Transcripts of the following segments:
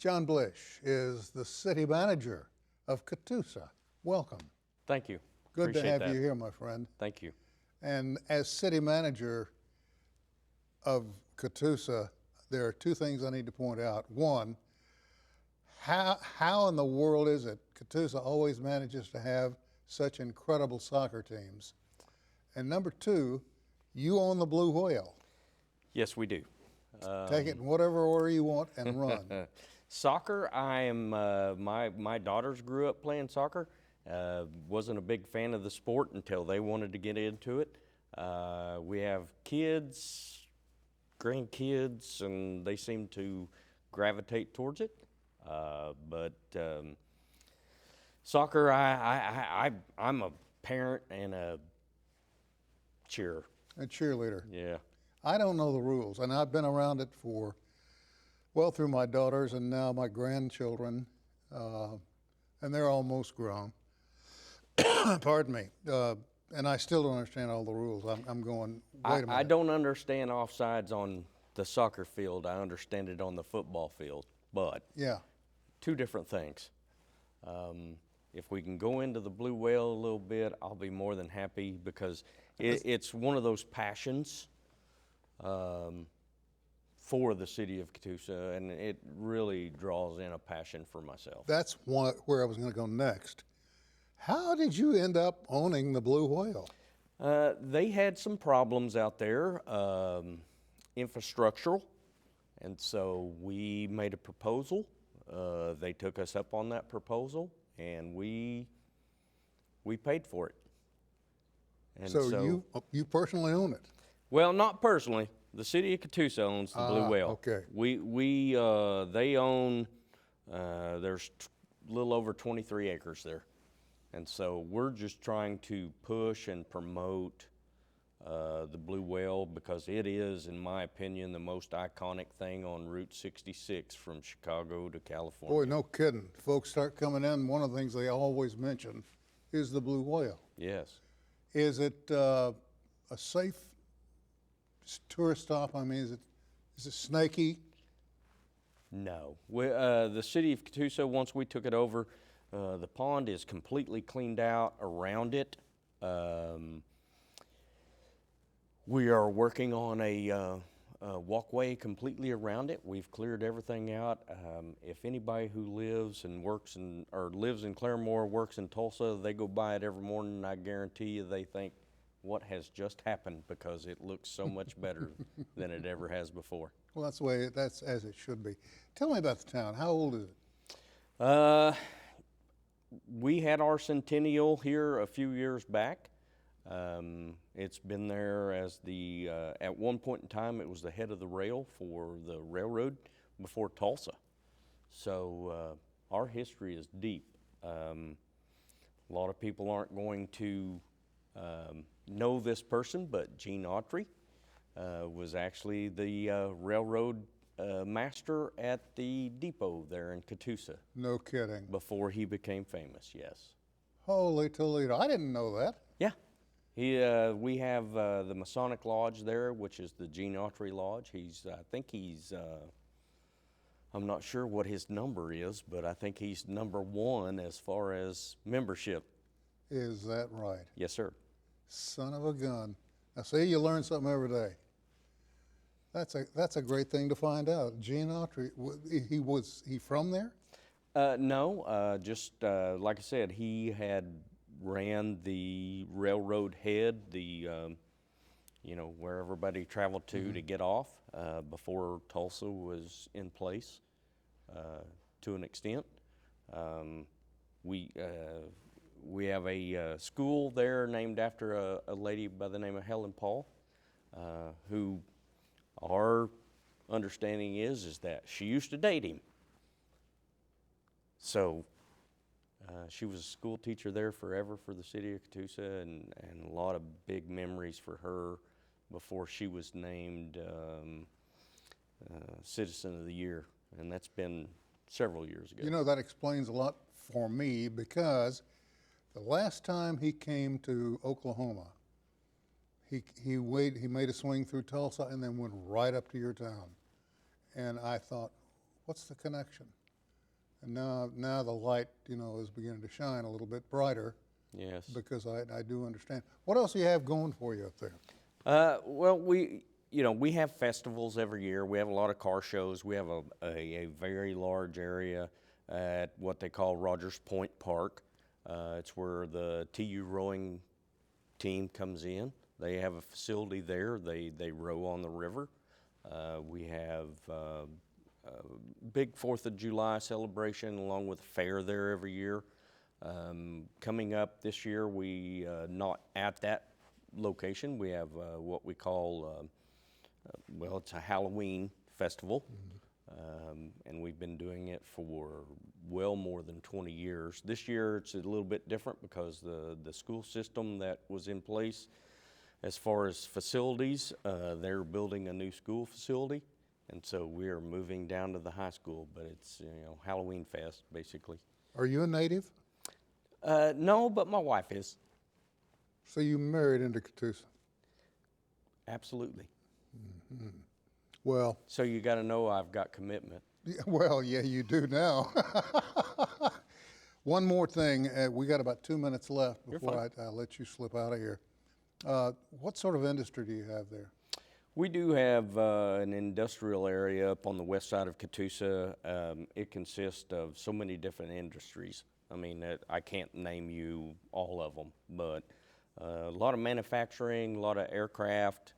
John Blish is the city manager of Catoosa. Welcome. Thank you. Good to Appreciate have that. you here, my friend. Thank you. And as city manager of Catoosa, there are two things I need to point out. One, how in the world is it Catoosa always manages to have such incredible soccer teams? And number two, you own the Blue Whale. Yes, we do. Take it in whatever order you want and run. Soccer, I am, my daughters grew up playing soccer. Wasn't a big fan of the sport until they wanted to get into it. We have kids, grandkids, and they seem to gravitate towards it. But soccer, I'm a parent and a cheerer. A cheerleader. Yeah. I don't know the rules, and I've been around it for, well, through my daughters and now my grandchildren, and they're almost grown. Pardon me. And I still don't understand all the rules. I'm going, wait a minute. I don't understand offsides on the soccer field. I understand it on the football field, but yeah, two different things. If we can go into the Blue Whale a little bit, I'll be more than happy because it's one of those passions for the city of Catoosa, and it really draws in a passion for myself. That's where I was going to go next. How did you end up owning the Blue Whale? They had some problems out there, infrastructural, and so we made a proposal. They took us up on that proposal, and we paid for it. And so you personally own it? Well, not personally. The city of Catoosa owns the Blue Whale. Okay. They own. There's a little over 23 acres there, and so we're just trying to push and promote the Blue Whale because it is, in my opinion, the most iconic thing on Route 66 from Chicago to California. Boy, no kidding. Folks start coming in. One of the things they always mention is the Blue Whale. Yes. Is it a safe tourist stop? I mean, is it snaky? No. The city of Catoosa, once we took it over, the pond is completely cleaned out around it. We are working on a walkway completely around it. We've cleared everything out. If anybody who lives and works or lives in Claremore, works in Tulsa, they go by it every morning, and I guarantee you they think, what has just happened, because it looks so much better than it ever has before. Well, that's as it should be. Tell me about the town. How old is it? We had our centennial here a few years back. It's been there as at one point in time, it was the head of the rail for the railroad before Tulsa. So our history is deep. A lot of people aren't going to know this person, but Gene Autry was actually the railroad master at the depot there in Catoosa. No kidding. Before he became famous, yes. Holy Toledo, I didn't know that. Yeah. We have the Masonic Lodge there, which is the Gene Autry Lodge. I think he's, I'm not sure what his number is, but I think he's number 1 as far as membership. Is that right? Yes, sir. Son of a gun. Now see, you learn something every day. That's a great thing to find out. Gene Autry, he from there? No, just like I said, he had ran the railroad head, where everybody traveled to get off before Tulsa was in place to an extent. We have a school there named after a lady by the name of Helen Paul, who our understanding is that she used to date him. So she was a school teacher there forever for the city of Catoosa, and a lot of big memories for her before she was named Citizen of the Year, and that's been several years ago. You know, that explains a lot for me, because the last time he came to Oklahoma, he made a swing through Tulsa and then went right up to your town. And I thought, what's the connection? And now the light, is beginning to shine a little bit brighter Yes. because I do understand. What else do you have going for you up there? Well, we have festivals every year. We have a lot of car shows. We have a very large area at what they call Rogers Point Park. It's where the TU rowing team comes in. They have a facility there. They row on the river. We have a big 4th of July celebration along with a fair there every year. Coming up this year, we not at that location. We have what we call, it's a Halloween festival. And we've been doing it for well more than 20 years. This year it's a little bit different because the school system that was in place as far as facilities, they're building a new school facility, and so we're moving down to the high school, but it's Halloween Fest basically. Are you a native? No, but my wife is. So you married into Catoosa? Absolutely. Mm-hmm. Well. So you got to know I've got commitment. Yeah, you do now. One more thing. We got about 2 minutes left before I let you slip out of here. What sort of industry do you have there? We do have an industrial area up on the west side of Catoosa. It consists of so many different industries. I mean, I can't name you all of them, but a lot of manufacturing, a lot of aircraft,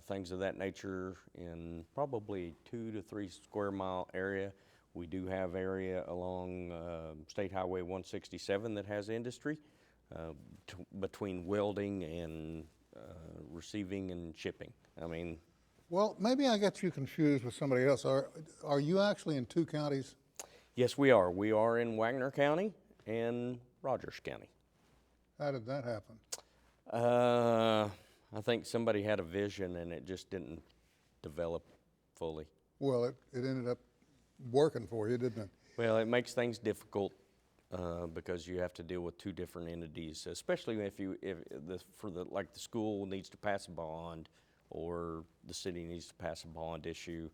things of that nature in probably 2 to 3 square mile area. We do have area along State Highway 167 that has industry between welding and receiving and shipping. I mean, well, maybe I got you confused with somebody else. Are you actually in 2 counties? yes, we are. We are in Wagner County and Rogers County. How did that happen? I think somebody had a vision and it just didn't develop fully. Well, it ended up working for you, didn't it? Well, it makes things difficult because you have to deal with 2 different entities, especially if the school needs to pass a bond or the city needs to pass a bond issue.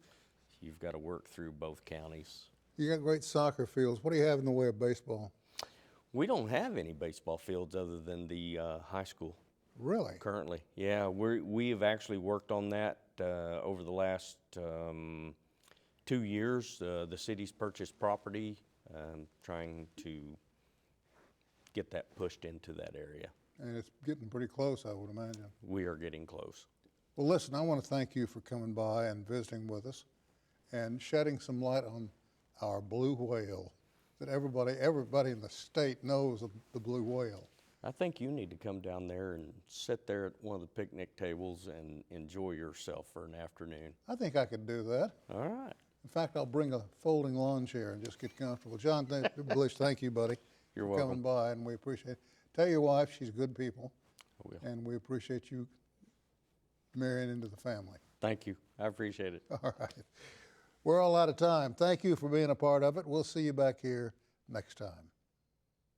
You've got to work through both counties. You got great soccer fields. What do you have in the way of baseball? We don't have any baseball fields other than the high school. Really? Currently, yeah. We have actually worked on that over the last 2 years. The city's purchased property, trying to get that pushed into that area. And it's getting pretty close, I would imagine. We are getting close. Well, listen, I want to thank you for coming by and visiting with us and shedding some light on our blue whale that everybody in the state knows of the blue whale. I think you need to come down there and sit there at one of the picnic tables and enjoy yourself for an afternoon. I think I could do that. All right. In fact, I'll bring a folding lawn chair and just get comfortable. John Blish, thank you, buddy. You're for welcome. coming by, and we appreciate it. Tell your wife she's good people, I will. and we appreciate you marrying into the family. Thank you. I appreciate it. All right. We're all out of time. Thank you for being a part of it. We'll see you back here next time.